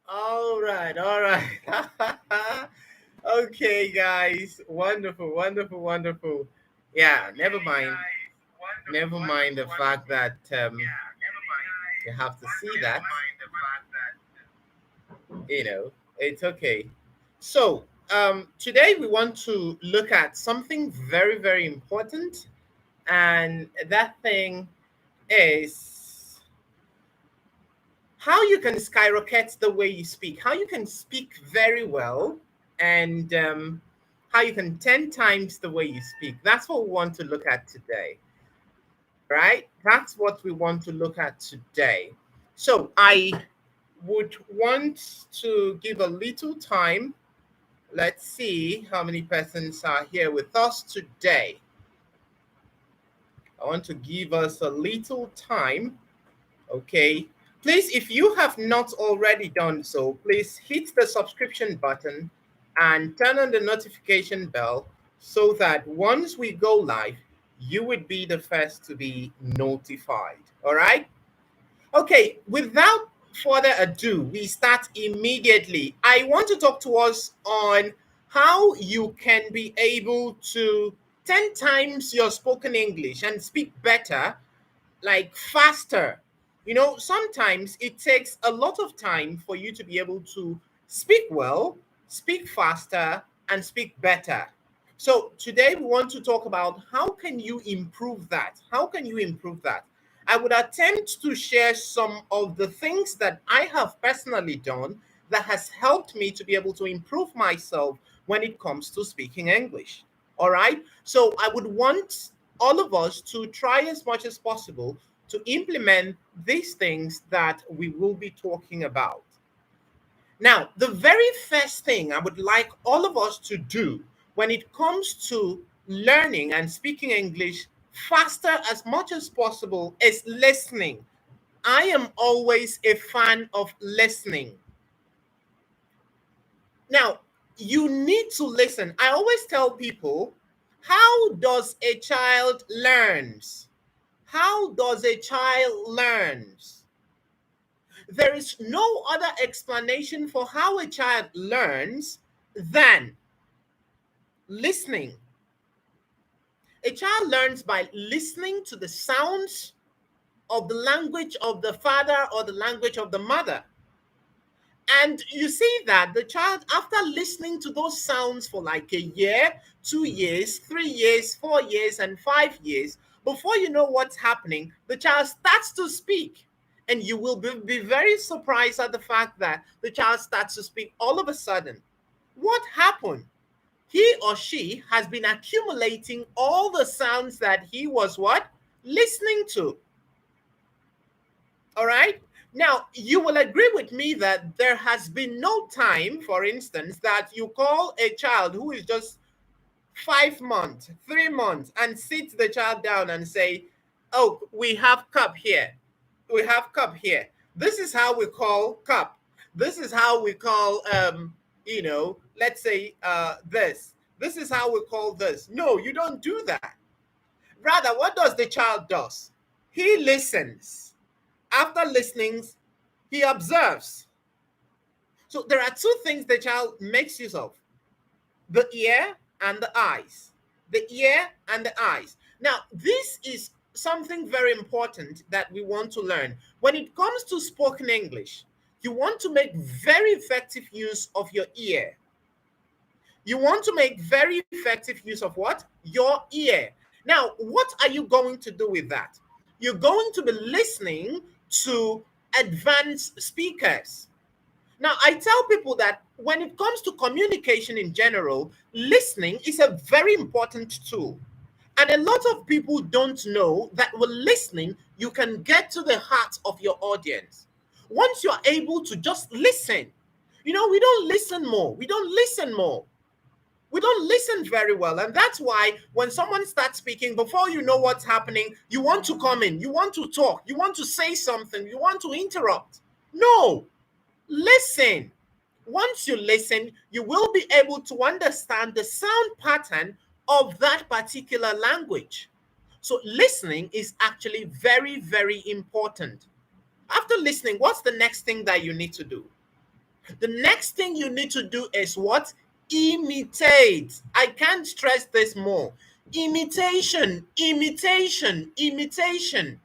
All right, all right. Okay, guys. Wonderful, wonderful, wonderful. Yeah, never mind. Never mind the fact that you have to see that. It's okay. So, today we want to look at something very, very important, and that thing is how you can skyrocket the way you speak, how you can speak very well, and how you can 10 times the way you speak. That's what we want to look at today, right? That's what we want to look at today. So, I would want to give a little time. Let's see how many persons are here with us today. I want to give us a little time. Okay. Please, if you have not already done so, please hit the subscription button and turn on the notification bell so that once we go live, you would be the first to be notified. All right. Okay. Without further ado, we start immediately. I want to talk to us on how you can be able to 10 times your spoken English and speak better, like faster. Sometimes it takes a lot of time for you to be able to speak well, speak faster, and speak better. So today we want to talk about how can you improve that? How can you improve that? I would attempt to share some of the things that I have personally done that has helped me to be able to improve myself when it comes to speaking English. All right? So I would want all of us to try as much as possible to implement these things that we will be talking about. Now, the very first thing I would like all of us to do when it comes to learning and speaking English faster as much as possible is listening. I am always a fan of listening. Now, you need to listen. I always tell people, how does a child learns? How does a child learns? There is no other explanation for how a child learns than listening. A child learns by listening to the sounds of the language of the father or the language of the mother. And you see that the child, after listening to those sounds for like a year, 2 years, 3 years, 4 years, and 5 years, before you know what's happening, the child starts to speak. And you will be very surprised at the fact that the child starts to speak all of a sudden. What happened? He or she has been accumulating all the sounds that he was what? Listening to. All right. Now, you will agree with me that there has been no time, for instance, that you call a child who is just 5 months, 3 months, and sit the child down and say, "Oh, we have cup here. We have cup here. This is how we call cup. This is how we call, let's say this. This is how we call this." No, you don't do that. Rather, what does the child does? He listens. After listening, he observes. So there are two things the child makes use of: the ear and the eyes. The ear and the eyes. Now, this is something very important that we want to learn. When it comes to spoken English, you want to make very effective use of your ear. You want to make very effective use of what? Your ear. Now, what are you going to do with that? You're going to be listening to advanced speakers. Now, I tell people that when it comes to communication in general, listening is a very important tool. And a lot of people don't know that with listening, you can get to the heart of your audience. Once you're able to just listen, we don't listen more. We don't listen more. We don't listen very well. And that's why when someone starts speaking, before you know what's happening, you want to come in, you want to talk, you want to say something, you want to interrupt. No, listen. Once you listen, you will be able to understand the sound pattern of that particular language. So, listening is actually very, very important. After listening, what's the next thing that you need to do? The next thing you need to do is what? Imitate. I can't stress this more. Imitation, imitation, imitation.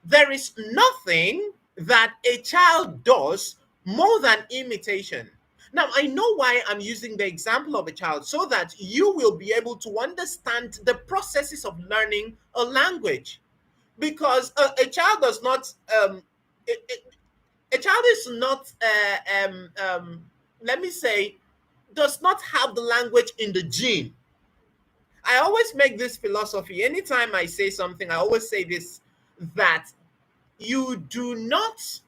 There is nothing that a child does more than imitation. Now, I know why I'm using the example of a child so that you will be able to understand the processes of learning a language. Because a child does not, a child is not, let me say, does not have the language in the gene. I always make this philosophy. Anytime I say something, I always say this, that you do not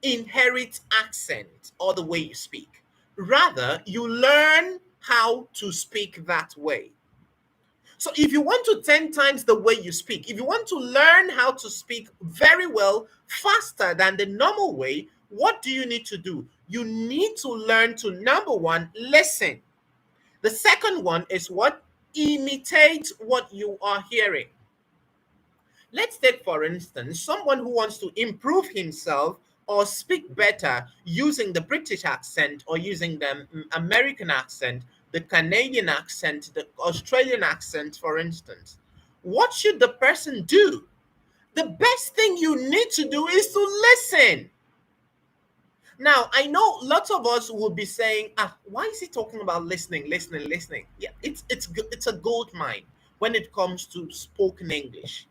inherit accent or the way you speak. Rather, you learn how to speak that way. So if you want to 10 times the way you speak, if you want to learn how to speak very well, faster than the normal way, what do you need to do? You need to learn to, number one, listen. The second one is what? Imitate what you are hearing. Let's take, for instance, someone who wants to improve himself or speak better using the British accent or using the American accent, the Canadian accent, the Australian accent, for instance. What should the person do? The best thing you need to do is to listen. Now, I know lots of us will be saying, why is he talking about listening, listening, listening? Yeah, it's a gold mine when it comes to spoken English.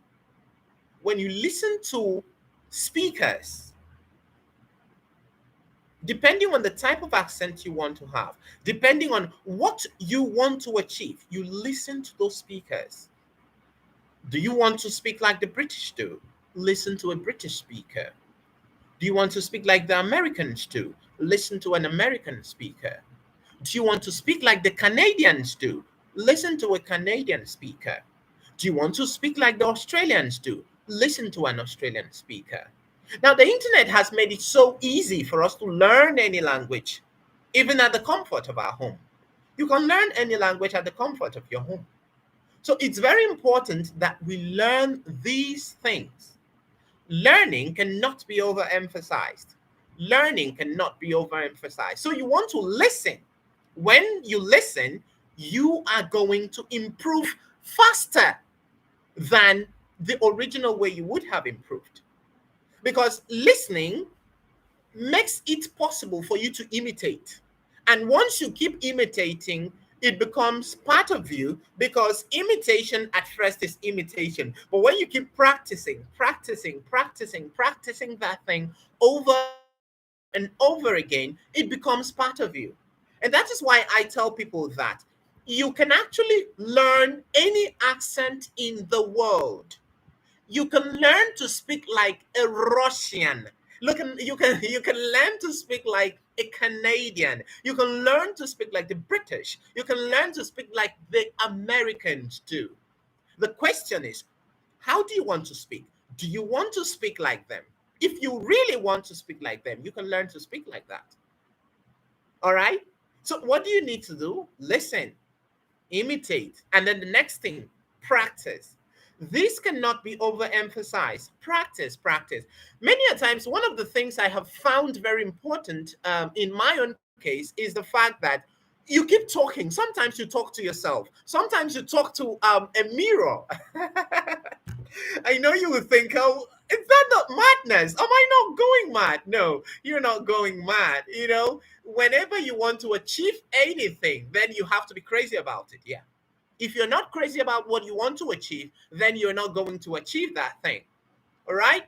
When you listen to speakers, depending on the type of accent you want to have, depending on what you want to achieve, you listen to those speakers. Do you want to speak like the British do? Listen to a British speaker. Do you want to speak like the Americans do? Listen to an American speaker. Do you want to speak like the Canadians do? Listen to a Canadian speaker. Do you want to speak like the Australians do? Listen to an Australian speaker. Now, the internet has made it so easy for us to learn any language, even at the comfort of our home. You can learn any language at the comfort of your home. So it's very important that we learn these things. Learning cannot be overemphasized. Learning cannot be overemphasized. So you want to listen. When you listen, you are going to improve faster than the original way you would have improved. Because listening makes it possible for you to imitate. And once you keep imitating, it becomes part of you, because imitation at first is imitation. But when you keep practicing, practicing, practicing, practicing that thing over and over again, it becomes part of you. And that is why I tell people that you can actually learn any accent in the world. You can learn to speak like a Russian. Look, you can learn to speak like a Canadian. You can learn to speak like the British. You can learn to speak like the Americans do. The question is, how do you want to speak? Do you want to speak like them? If you really want to speak like them, you can learn to speak like that. All right? So what do you need to do? Listen, imitate, and then the next thing, practice. This cannot be overemphasized. Practice, practice. Many a times, one of the things I have found very important in my own case is the fact that you keep talking. Sometimes you talk to yourself. Sometimes you talk to a mirror. I know you would think, oh, is that not madness? Am I not going mad? No, you're not going mad. Whenever you want to achieve anything, then you have to be crazy about it. Yeah. If you're not crazy about what you want to achieve, then you're not going to achieve that thing. All right.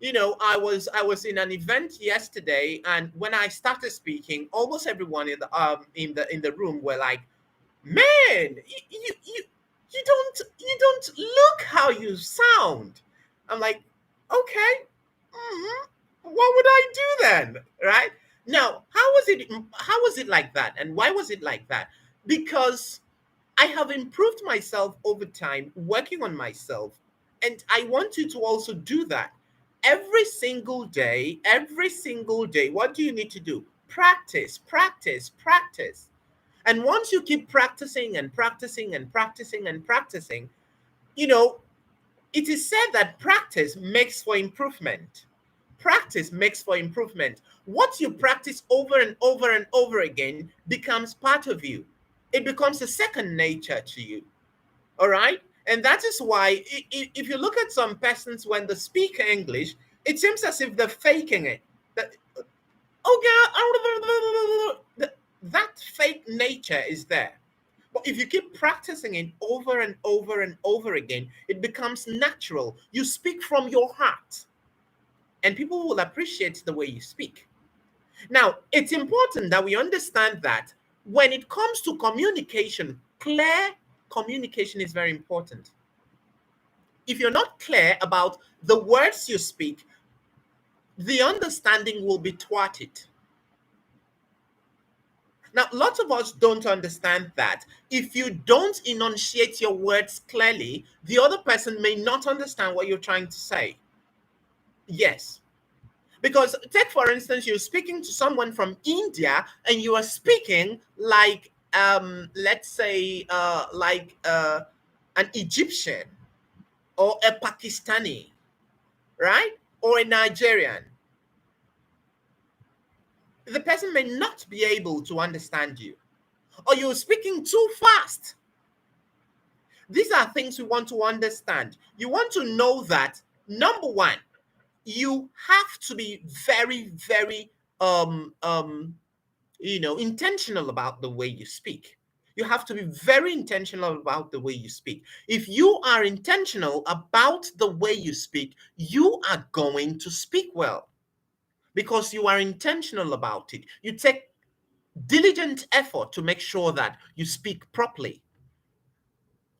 I was in an event yesterday, and when I started speaking, almost everyone in the room were like, "Man, you don't look how you sound." I'm like, "Okay, what would I do then?" Right now, how was it like that, and why was it like that? Because I have improved myself over time, working on myself. And I want you to also do that. Every single day, what do you need to do? Practice, practice, practice. And once you keep practicing and practicing and practicing and practicing, you know, it is said that practice makes for improvement. practice makes for improvement. What you practice over and over and over again becomes part of you. It becomes a second nature to you. All right. And that is why, if you look at some persons when they speak English, it seems as if they're faking it. That, oh, God, that fake nature is there. But if you keep practicing it over and over and over again, it becomes natural. You speak from your heart, and people will appreciate the way you speak. Now, it's important that we understand that when it comes to communication, clear communication is very important. If you're not clear about the words you speak, the understanding will be thwarted. Now, lots of us don't understand that. If you don't enunciate your words clearly, the other person may not understand what you're trying to say. Yes. Because take for instance, you're speaking to someone from India and you are speaking like let's say an Egyptian or a Pakistani, right? Or a Nigerian. The person may not be able to understand you, or you're speaking too fast. These are things we want to understand. You want to know that, number one, you have to be very, very intentional about the way you speak. You have to be very intentional about the way you speak. If you are intentional about the way you speak, you are going to speak well because you are intentional about it. You take diligent effort to make sure that you speak properly.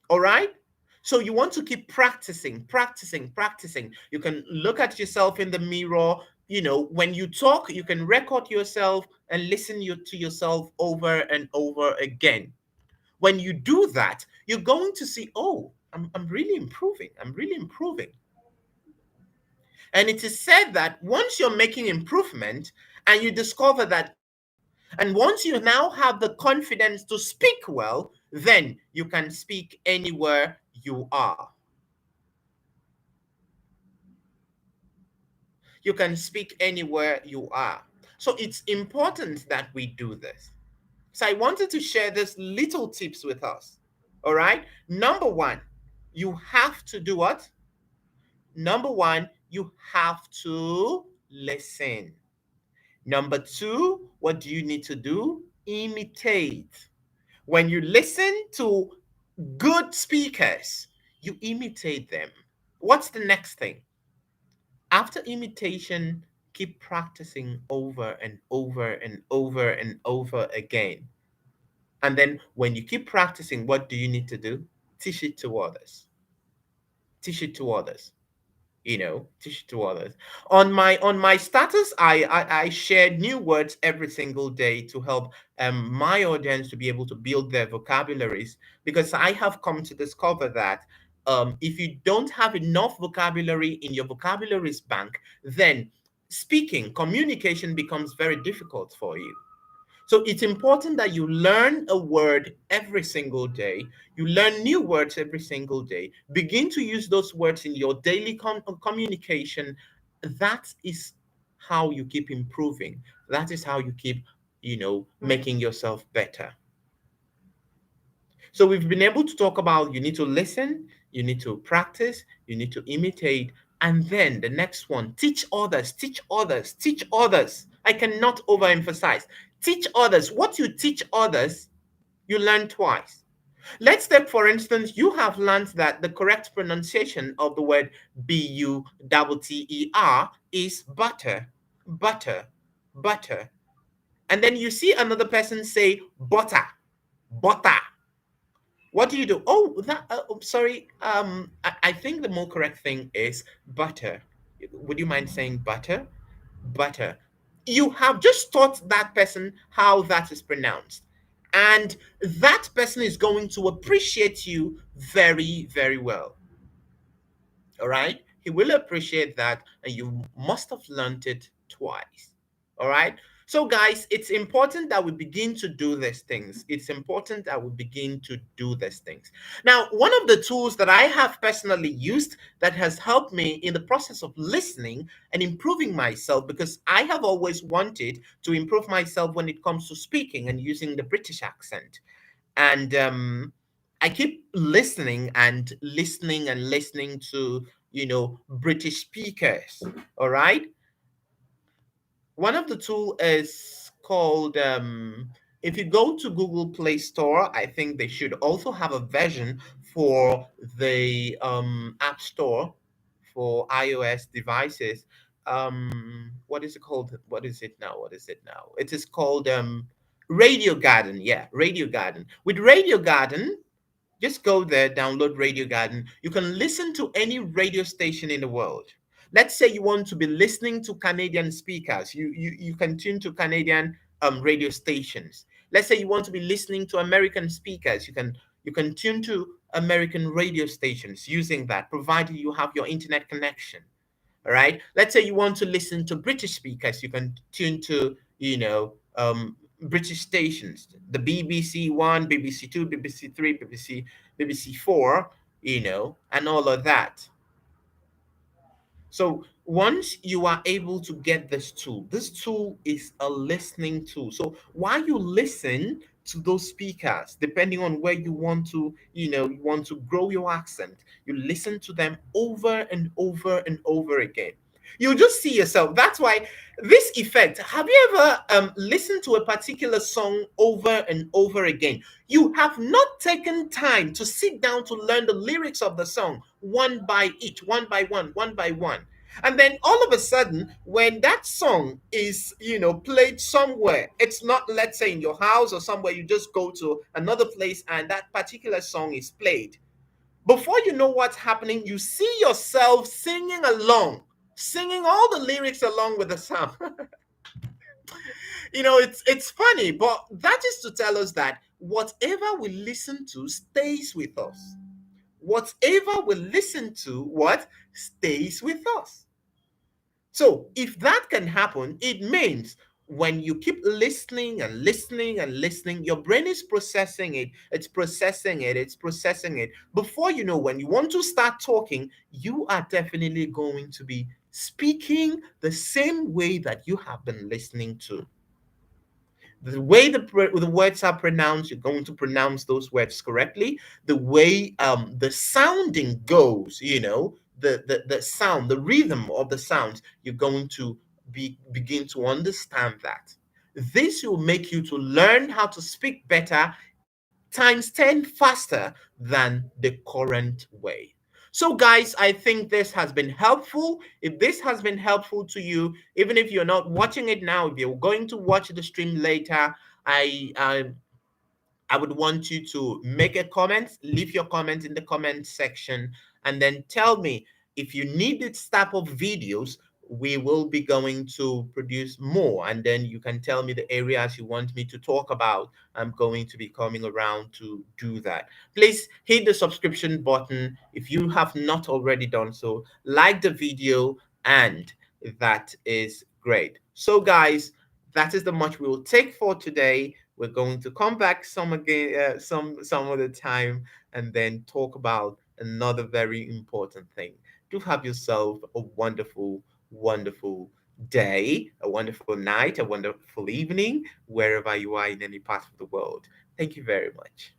All right? So you want to keep practicing, practicing, practicing. You can look at yourself in the mirror. When you talk, you can record yourself and listen to yourself over and over again. When you do that, you're going to see, oh, I'm really improving. I'm really improving. And it is said that once you're making improvement and you discover that, and once you now have the confidence to speak well, then you can speak anywhere you are. You can speak anywhere you are. So it's important that we do this. So I wanted to share this little tips with us. All right. Number one, you have to do what? Number one, you have to listen. Number two, what do you need to do? Imitate. When you listen to good speakers, you imitate them. What's the next thing? After imitation, keep practicing over and over and over and over again. And then when you keep practicing, what do you need to do? Teach it to others. Teach it to others. Teach it to others. On my status, I share new words every single day to help my audience to be able to build their vocabularies, because I have come to discover that if you don't have enough vocabulary in your vocabularies bank, then speaking, communication becomes very difficult for you. So it's important that you learn a word every single day. You learn new words every single day. Begin to use those words in your daily communication. That is how you keep improving. That is how you keep, making yourself better. So we've been able to talk about you need to listen, you need to practice, you need to imitate, and then the next one, teach others, teach others, teach others. I cannot overemphasize. Teach others. What you teach others, you learn twice. Let's take, for instance, you have learned that the correct pronunciation of the word butter is butter, butter, butter. And then you see another person say butter, butter. What do you do? Oh, sorry. I think the more correct thing is butter. Would you mind saying butter? Butter. You have just taught that person how that is pronounced. And that person is going to appreciate you very, very well. All right? He will appreciate that, and you must have learned it twice. All right? So, guys, it's important that we begin to do these things. It's important that we begin to do these things. Now, one of the tools that I have personally used that has helped me in the process of listening and improving myself, because I have always wanted to improve myself when it comes to speaking and using the British accent. And I keep listening and listening and listening to, British speakers. All right. One of the tool is called if you go to Google Play Store, I think they should also have a version for the App Store for iOS devices. What is it called? What is it now? It is called Radio Garden. Yeah, Radio Garden. With Radio Garden, just go there, download Radio Garden. You can listen to any radio station in the world. Let's say you want to be listening to Canadian speakers. You can tune to Canadian radio stations. Let's say you want to be listening to American speakers. You can tune to American radio stations using that, provided you have your internet connection. All right. Let's say you want to listen to British speakers. You can tune to, British stations, the BBC One, BBC Two, BBC Three, BBC Four, and all of that. So once you are able to get this tool is a listening tool. So while you listen to those speakers, depending on where you want to grow your accent, you listen to them over and over and over again. You just see yourself. That's why this effect. Have you ever listened to a particular song over and over again? You have not taken time to sit down to learn the lyrics of the song one by each, one by one by one. And then all of a sudden, when that song is, played somewhere, it's not, let's say, in your house or somewhere, you just go to another place and that particular song is played. Before you know what's happening, you see yourself singing along, singing all the lyrics along with the sound. It's funny, but that is to tell us that whatever we listen to stays with us. Whatever we listen to, what stays with us. So if that can happen, it means when you keep listening and listening and listening, your brain is processing it, it's processing it, it's processing it. Before you know, when you want to start talking, you are definitely going to be speaking the same way that you have been listening to. The way the words are pronounced, you're going to pronounce those words correctly. The way the sounding goes, the sound, the rhythm of the sounds, you're going to begin to understand that. This will make you to learn how to speak better times 10 faster than the current way. So, guys, I think this has been helpful. If this has been helpful to you, even if you're not watching it now, if you're going to watch the stream later, I would want you to make a comment, leave your comment in the comment section, and then tell me if you need this type of videos. We will be going to produce more, and then you can tell me the areas you want me to talk about. I'm going to be coming around to do that. Please hit the subscription button if you have not already done so. Like the video, and that is great. So, guys, that is the much we will take for today. We're going to come back some again, some other time, and then talk about another very important thing. Do have yourself a wonderful, wonderful day, a wonderful night, a wonderful evening, wherever you are in any part of the world. Thank you very much.